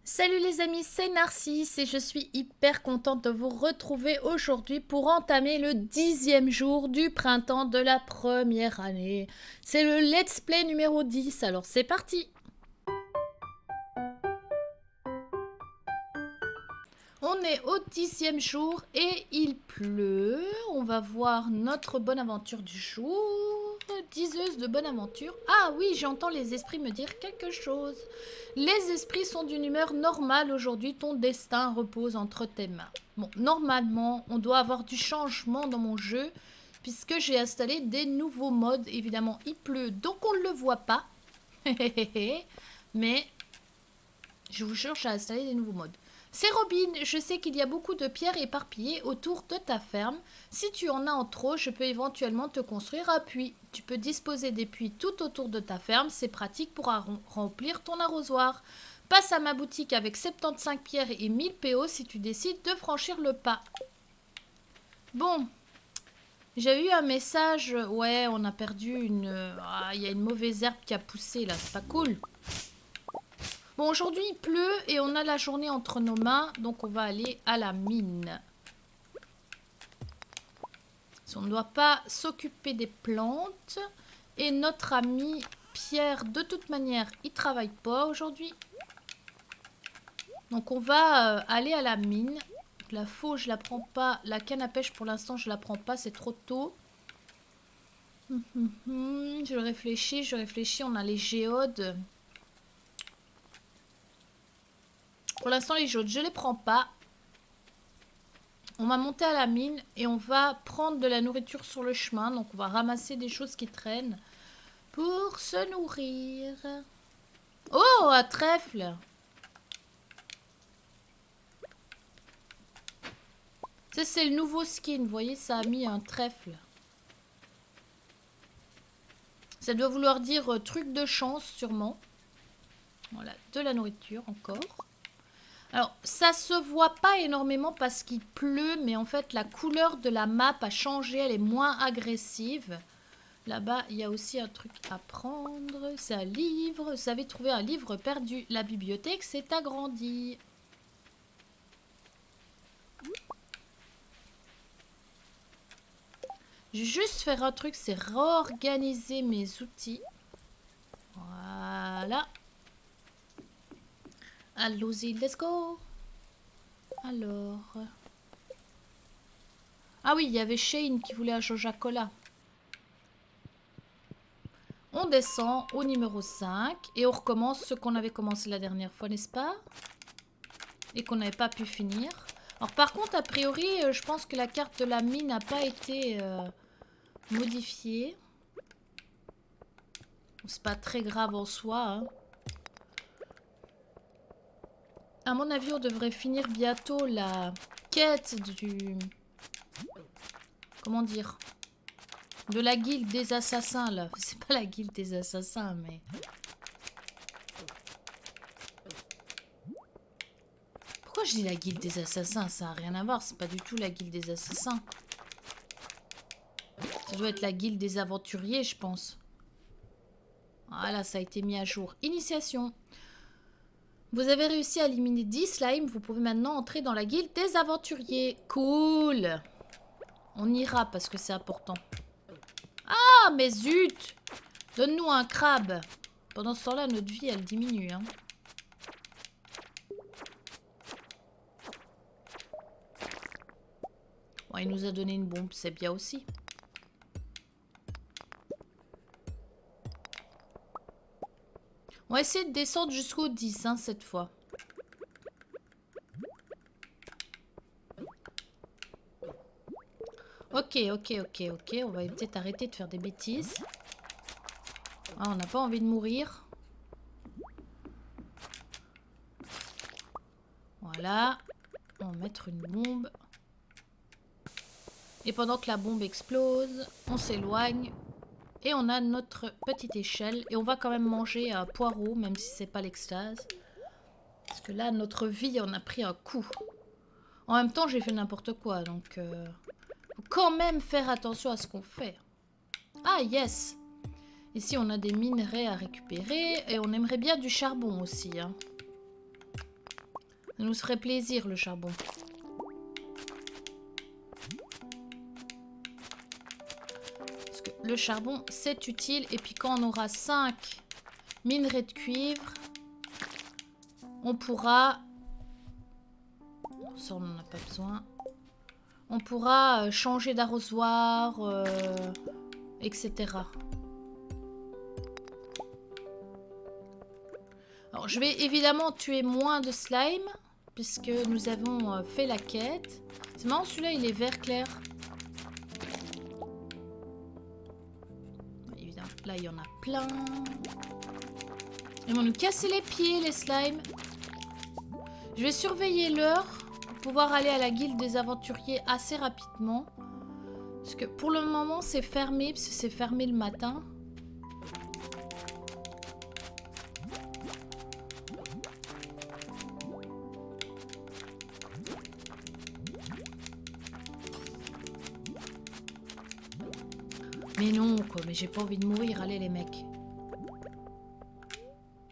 Salut les amis, c'est Narcisse et je suis hyper contente de vous retrouver aujourd'hui pour entamer le 10e jour du printemps de la première année. C'est le let's play numéro 10, alors c'est parti. On est au 10e jour et il pleut. On va voir notre bonne aventure du jour. Diseuse de bonne aventure. Ah oui, j'entends les esprits me dire quelque chose. Les esprits sont d'une humeur normale aujourd'hui. Ton destin repose entre tes mains. Bon, normalement, on doit avoir du changement dans mon jeu puisque j'ai installé des nouveaux modes. Évidemment, il pleut, donc on ne le voit pas. Mais je vous jure, j'ai installé des nouveaux modes. C'est Robin, je sais qu'il y a beaucoup de pierres éparpillées autour de ta ferme. Si tu en as en trop, je peux éventuellement te construire un puits. Tu peux disposer des puits tout autour de ta ferme, c'est pratique pour remplir ton arrosoir. Passe à ma boutique avec 75 pierres et 1000 PO si tu décides de franchir le pas. Bon, j'ai eu un message, ouais, on a perdu il y a une mauvaise herbe qui a poussé là, c'est pas cool. Bon, aujourd'hui, il pleut et on a la journée entre nos mains, donc on va aller à la mine. On ne doit pas s'occuper des plantes. Et notre ami Pierre, de toute manière, il travaille pas aujourd'hui. Donc on va aller à la mine. La faux, je la prends pas. La canne à pêche, pour l'instant, je la prends pas, c'est trop tôt. Je réfléchis, on a les géodes. Pour l'instant, les géodes, je les prends pas. On va monter à la mine et on va prendre de la nourriture sur le chemin. Donc on va ramasser des choses qui traînent pour se nourrir. Oh, un trèfle! Ça, c'est le nouveau skin. Vous voyez, ça a mis un trèfle. Ça doit vouloir dire truc de chance, sûrement. Voilà, de la nourriture encore. Alors, ça se voit pas énormément parce qu'il pleut, mais en fait, la couleur de la map a changé. Elle est moins agressive. Là-bas, il y a aussi un truc à prendre. C'est un livre. Vous avez trouvé un livre perdu. La bibliothèque s'est agrandie. Je vais juste faire un truc, c'est réorganiser mes outils. Voilà. Allons-y, let's go. Alors. Ah oui, il y avait Shane qui voulait un Joja-Cola. On descend au numéro 5 et on recommence ce qu'on avait commencé la dernière fois, n'est-ce pas? Et qu'on n'avait pas pu finir. Alors par contre, a priori, je pense que la carte de la mine n'a pas été modifiée. C'est pas très grave en soi. Hein. À mon avis, on devrait finir bientôt la quête du... Comment dire? De la guilde des assassins, là. C'est pas la guilde des assassins, mais... Pourquoi je dis la guilde des assassins? Ça n'a rien à voir, c'est pas du tout la guilde des assassins. Ça doit être la guilde des aventuriers, je pense. Voilà, ça a été mis à jour. Initiation. Vous avez réussi à éliminer 10 slimes. Vous pouvez maintenant entrer dans la guilde des aventuriers. Cool. On ira parce que c'est important. Ah, mais zut! Donne-nous un crabe. Pendant ce temps-là, notre vie, elle diminue. Hein. Bon, il nous a donné une bombe, c'est bien aussi. On va essayer de descendre jusqu'au 10, hein, cette fois. Ok. On va peut-être arrêter de faire des bêtises. Ah, on n'a pas envie de mourir. Voilà. On va mettre une bombe. Et pendant que la bombe explose, on s'éloigne. Et on a notre petite échelle. Et on va quand même manger un poireau, même si c'est pas l'extase. Parce que là, notre vie en a pris un coup. En même temps, j'ai fait n'importe quoi. Donc, faut quand même faire attention à ce qu'on fait. Ah, yes! Ici, on a des minerais à récupérer. Et on aimerait bien du charbon aussi. Hein. Ça nous ferait plaisir le charbon. Parce que le charbon, c'est utile. Et puis quand on aura 5 minerais de cuivre, on pourra... Ça, on n'en a pas besoin. On pourra changer d'arrosoir, etc. Alors, je vais évidemment tuer moins de slime, puisque nous avons fait la quête. C'est marrant, celui-là, il est vert clair. Évidemment, là, il y en a plein. Ils vont nous casser les pieds, les slimes. Je vais surveiller l'heure pour pouvoir aller à la guilde des aventuriers assez rapidement. Parce que pour le moment, c'est fermé, parce que c'est fermé le matin. Mais non, quoi, mais j'ai pas envie de mourir, allez les mecs.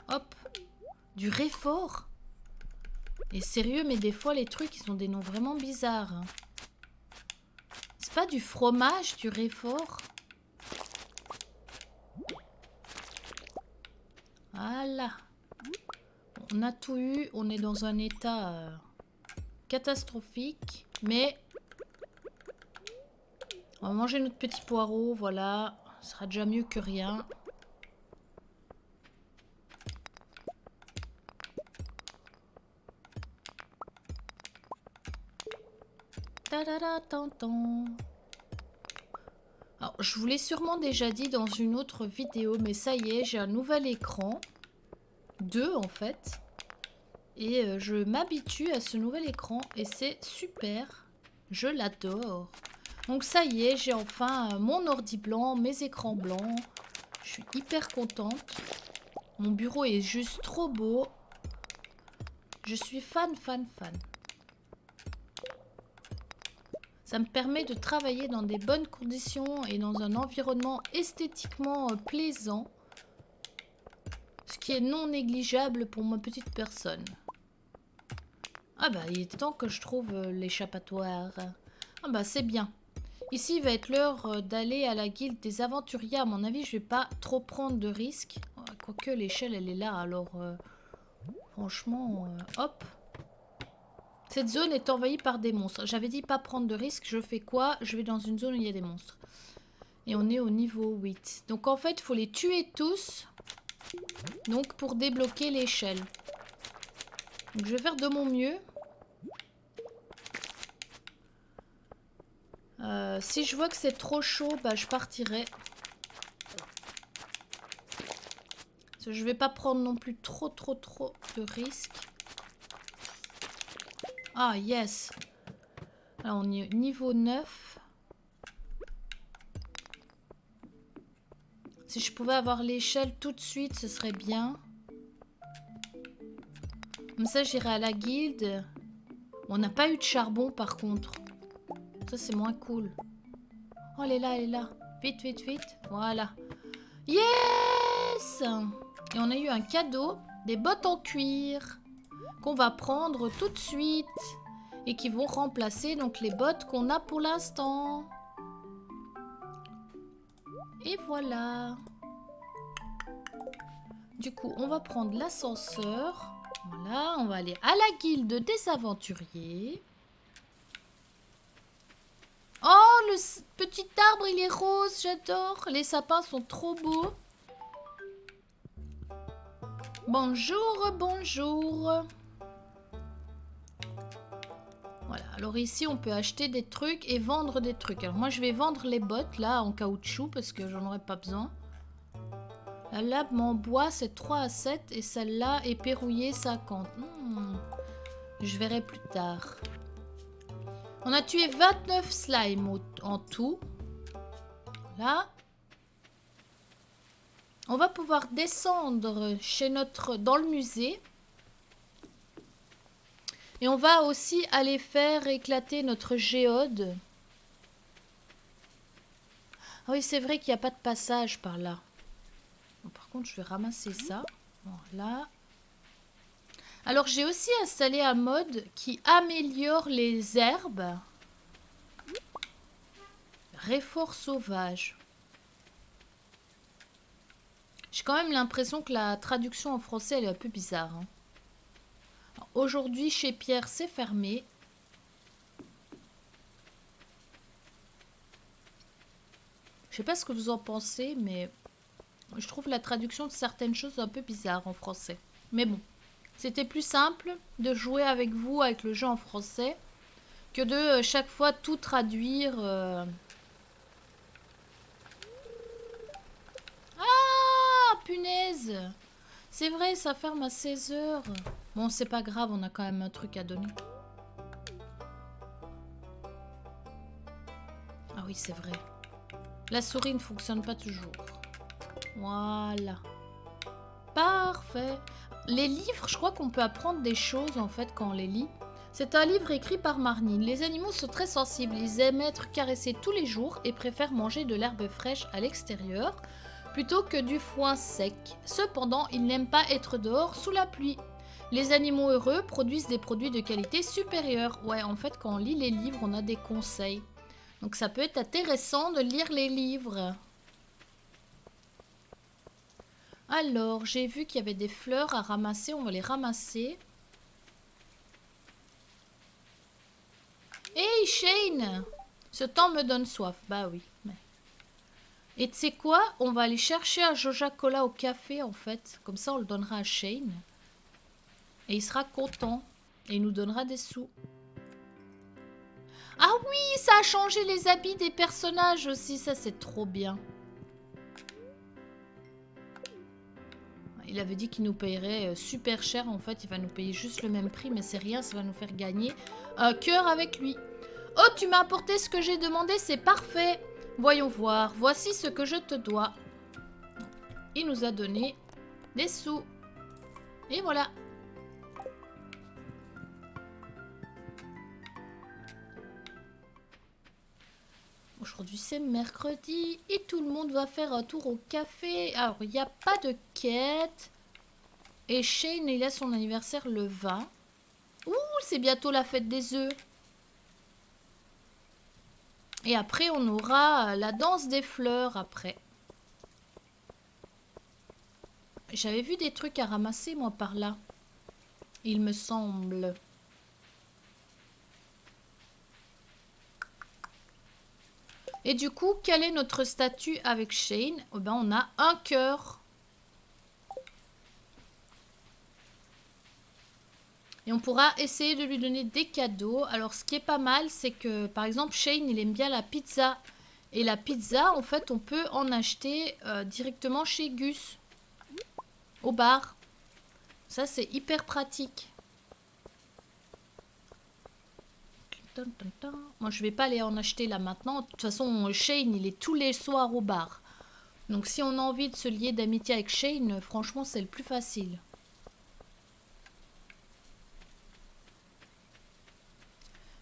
Hop. Du réfort. Et sérieux, mais des fois, les trucs, ils ont des noms vraiment bizarres. Hein. C'est pas du fromage, du réfort. Voilà. On a tout eu, on est dans un état catastrophique, mais... On va manger notre petit poireau, voilà. Ce sera déjà mieux que rien. Alors, je vous l'ai sûrement déjà dit dans une autre vidéo, mais ça y est, j'ai un nouvel écran. 2 en fait. Et je m'habitue à ce nouvel écran et c'est super. Je l'adore. Donc ça y est, j'ai enfin mon ordi blanc, mes écrans blancs. Je suis hyper contente. Mon bureau est juste trop beau. Je suis fan. Ça me permet de travailler dans des bonnes conditions et dans un environnement esthétiquement plaisant. Ce qui est non négligeable pour ma petite personne. Ah bah, il est temps que je trouve l'échappatoire. Ah bah, c'est bien. Ici, il va être l'heure d'aller à la guilde des aventuriers. À mon avis, je vais pas trop prendre de risques. Quoique l'échelle, elle est là, alors... franchement, hop. Cette zone est envahie par des monstres. J'avais dit pas prendre de risques. Je fais quoi? Je vais dans une zone où il y a des monstres. Et on est au niveau 8. Donc en fait, il faut les tuer tous. Donc pour débloquer l'échelle. Donc je vais faire de mon mieux. Si je vois que c'est trop chaud, bah je partirai. Parce que je vais pas prendre non plus trop de risques. Ah yes. Là on est niveau 9. Si je pouvais avoir l'échelle tout de suite, ce serait bien. Comme ça j'irai à la guilde. On n'a pas eu de charbon par contre. Ça c'est moins cool. Oh elle est là, elle est là. Vite. Voilà. Yes! Et on a eu un cadeau. Des bottes en cuir. Qu'on va prendre tout de suite. Et qui vont remplacer donc les bottes qu'on a pour l'instant. Et voilà. Du coup, on va prendre l'ascenseur. Voilà, on va aller à la guilde des aventuriers. Oh, le petit arbre, il est rose, j'adore. Les sapins sont trop beaux. Bonjour. Voilà, alors ici, on peut acheter des trucs et vendre des trucs. Alors moi, je vais vendre les bottes, là, en caoutchouc, parce que j'en aurai pas besoin. La lame en bois, c'est 3 à 7 et celle-là est verrouillée 50. Je verrai plus tard. On a tué 29 slimes en tout. Là. On va pouvoir descendre dans le musée. Et on va aussi aller faire éclater notre géode. Ah oui, c'est vrai qu'il n'y a pas de passage par là. Bon, par contre, je vais ramasser ça. Voilà. Alors j'ai aussi installé un mode qui améliore les herbes. Réfort sauvage. J'ai quand même l'impression que la traduction en français elle est un peu bizarre. Hein. Aujourd'hui chez Pierre c'est fermé. Je sais pas ce que vous en pensez, mais je trouve la traduction de certaines choses un peu bizarre en français. Mais bon, c'était plus simple de jouer avec vous, avec le jeu en français, que de chaque fois tout traduire. Ah, punaise! C'est vrai, ça ferme à 16 h. Bon, c'est pas grave, on a quand même un truc à donner. Ah oui, c'est vrai. La souris ne fonctionne pas toujours. Voilà. Parfait. Les livres, je crois qu'on peut apprendre des choses en fait quand on les lit. C'est un livre écrit par Marnine. Les animaux sont très sensibles. Ils aiment être caressés tous les jours et préfèrent manger de l'herbe fraîche à l'extérieur plutôt que du foin sec. Cependant, ils n'aiment pas être dehors sous la pluie. Les animaux heureux produisent des produits de qualité supérieure. Ouais, en fait, quand on lit les livres, on a des conseils. Donc ça peut être intéressant de lire les livres. Alors, j'ai vu qu'il y avait des fleurs à ramasser. On va les ramasser. Hey Shane! Ce temps me donne soif. Bah oui. Mais... Et tu sais quoi? On va aller chercher un Joja Cola au café en fait. Comme ça, on le donnera à Shane. Et il sera content. Et il nous donnera des sous. Ah oui, ça a changé les habits des personnages aussi. Ça, c'est trop bien. Il avait dit qu'il nous payerait super cher. En fait, il va nous payer juste le même prix. Mais c'est rien, ça va nous faire gagner un cœur avec lui. Oh, tu m'as apporté ce que j'ai demandé, c'est parfait. Voyons voir. Voici ce que je te dois. Il nous a donné des sous. Et voilà. Aujourd'hui, c'est mercredi et tout le monde va faire un tour au café. Alors, il n'y a pas de quête. Et Shane, il a son anniversaire le 20. Ouh, c'est bientôt la fête des œufs. Et après, on aura la danse des fleurs après. J'avais vu des trucs à ramasser, moi, par là. Il me semble. Et du coup, quel est notre statut avec Shane? Oh ben, on a un cœur. Et on pourra essayer de lui donner des cadeaux. Alors, ce qui est pas mal, c'est que, par exemple, Shane, il aime bien la pizza. Et la pizza, en fait, on peut en acheter directement chez Gus. Au bar. Ça, c'est hyper pratique. Moi, je vais pas aller en acheter là maintenant. De toute façon, Shane, il est tous les soirs au bar. Donc, si on a envie de se lier d'amitié avec Shane, franchement, c'est le plus facile.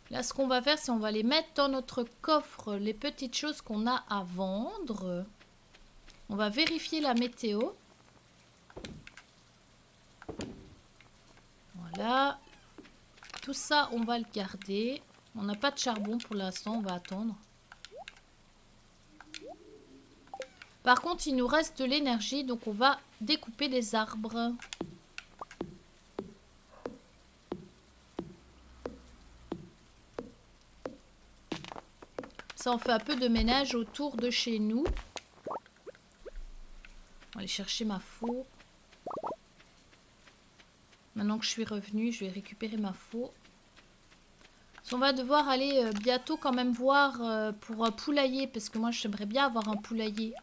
Là, ce qu'on va faire, c'est on va les mettre dans notre coffre, les petites choses qu'on a à vendre. On va vérifier la météo. Voilà. Tout ça, on va le garder. On n'a pas de charbon pour l'instant, on va attendre. Par contre, il nous reste de l'énergie, donc on va découper des arbres. Ça, on fait un peu de ménage autour de chez nous. On va aller chercher ma faux. Maintenant que je suis revenue, je vais récupérer ma faux. On va devoir aller bientôt quand même voir pour un poulailler. Parce que moi, j'aimerais bien avoir un poulailler.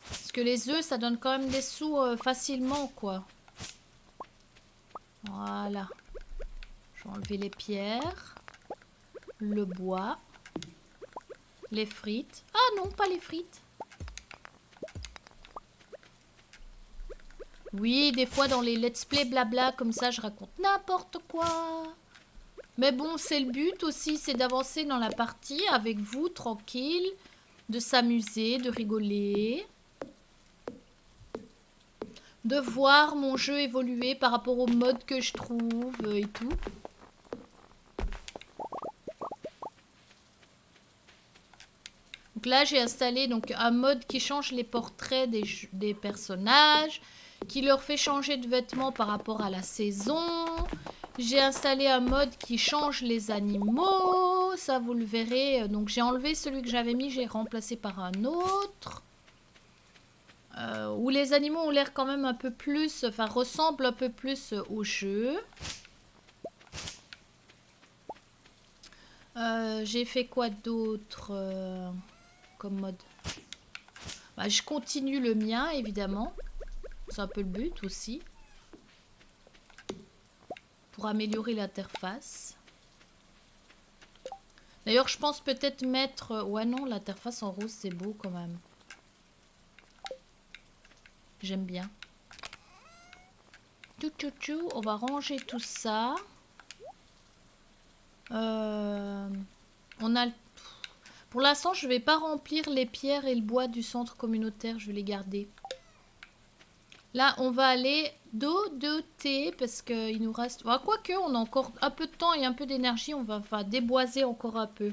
Parce que les œufs, ça donne quand même des sous facilement, quoi. Voilà. Je vais enlever les pierres. Le bois. Les frites. Ah non, pas les frites. Oui, des fois dans les let's play blabla comme ça, je raconte n'importe quoi. Mais bon, c'est le but aussi, c'est d'avancer dans la partie avec vous, tranquille. De s'amuser, de rigoler. de voir mon jeu évoluer par rapport au mode que je trouve et tout. Donc là, j'ai installé donc un mode qui change les portraits des personnages, qui leur fait changer de vêtements par rapport à la saison. J'ai installé un mode qui change les animaux, ça vous le verrez. Donc j'ai enlevé celui que j'avais mis, j'ai remplacé par un autre. Où les animaux ont l'air quand même un peu plus, enfin ressemblent un peu plus au jeu. J'ai fait quoi d'autre comme mode? Bah, je continue le mien, évidemment. C'est un peu le but aussi. Pour améliorer l'interface. D'ailleurs, je pense peut-être mettre... Ouais, non, l'interface en rose, c'est beau quand même. J'aime bien. On va ranger tout ça. On a... Pour l'instant, je ne vais pas remplir les pierres et le bois du centre communautaire. Je vais les garder. Là, on va aller doter parce qu'il nous reste... Bah, quoique, on a encore un peu de temps et un peu d'énergie. On va déboiser encore un peu.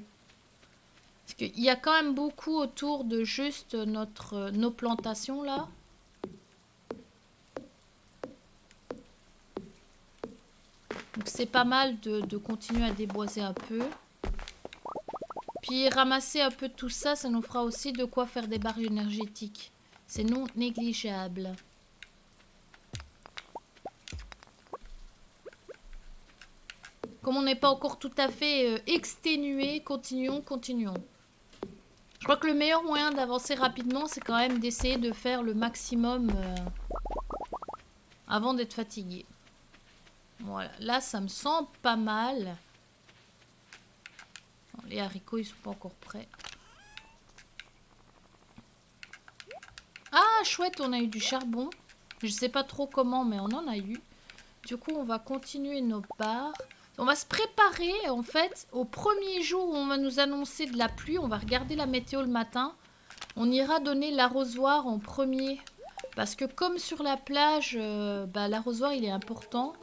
Parce qu'il y a quand même beaucoup autour de juste nos plantations, là. Donc, c'est pas mal de continuer à déboiser un peu. Puis ramasser un peu tout ça, ça nous fera aussi de quoi faire des barres énergétiques. C'est non négligeable. Comme on n'est pas encore tout à fait exténué, continuons. Je crois que le meilleur moyen d'avancer rapidement, c'est quand même d'essayer de faire le maximum avant d'être fatigué. Voilà, là ça me semble pas mal. Les haricots, ils sont pas encore prêts. Ah, chouette, on a eu du charbon. Je sais pas trop comment, mais on en a eu. Du coup, on va continuer nos barres. On va se préparer, en fait, au premier jour où on va nous annoncer de la pluie. On va regarder la météo le matin. On ira donner l'arrosoir en premier. Parce que comme sur la plage, l'arrosoir, il est important.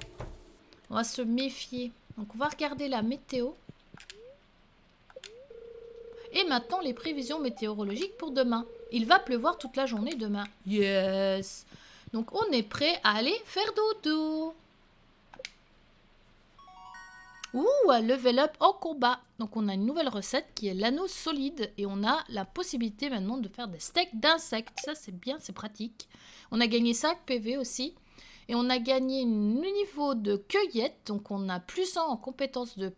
On va se méfier. Donc, on va regarder la météo. Et maintenant, les prévisions météorologiques pour demain. Il va pleuvoir toute la journée demain. Yes! Donc, on est prêt à aller faire dodo. Ouh, un level up en combat. Donc, on a une nouvelle recette qui est l'anneau solide. Et on a la possibilité maintenant de faire des steaks d'insectes. Ça, c'est bien, c'est pratique. On a gagné 5 PV aussi. Et on a gagné un niveau de cueillette. Donc, on a plus 1 en compétences de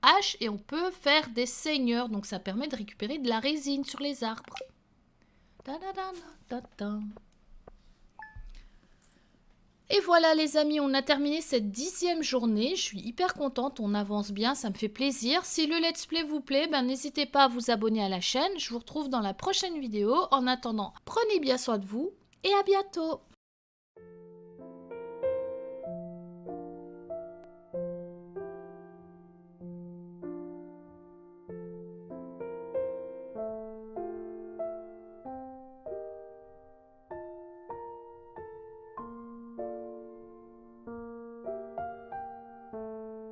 hache et on peut faire des seigneurs. Donc ça permet de récupérer de la résine sur les arbres. Et voilà les amis, on a terminé cette 10e journée. Je suis hyper contente, on avance bien, ça me fait plaisir. Si le let's play vous plaît, n'hésitez pas à vous abonner à la chaîne. Je vous retrouve dans la prochaine vidéo. En attendant, prenez bien soin de vous et à bientôt.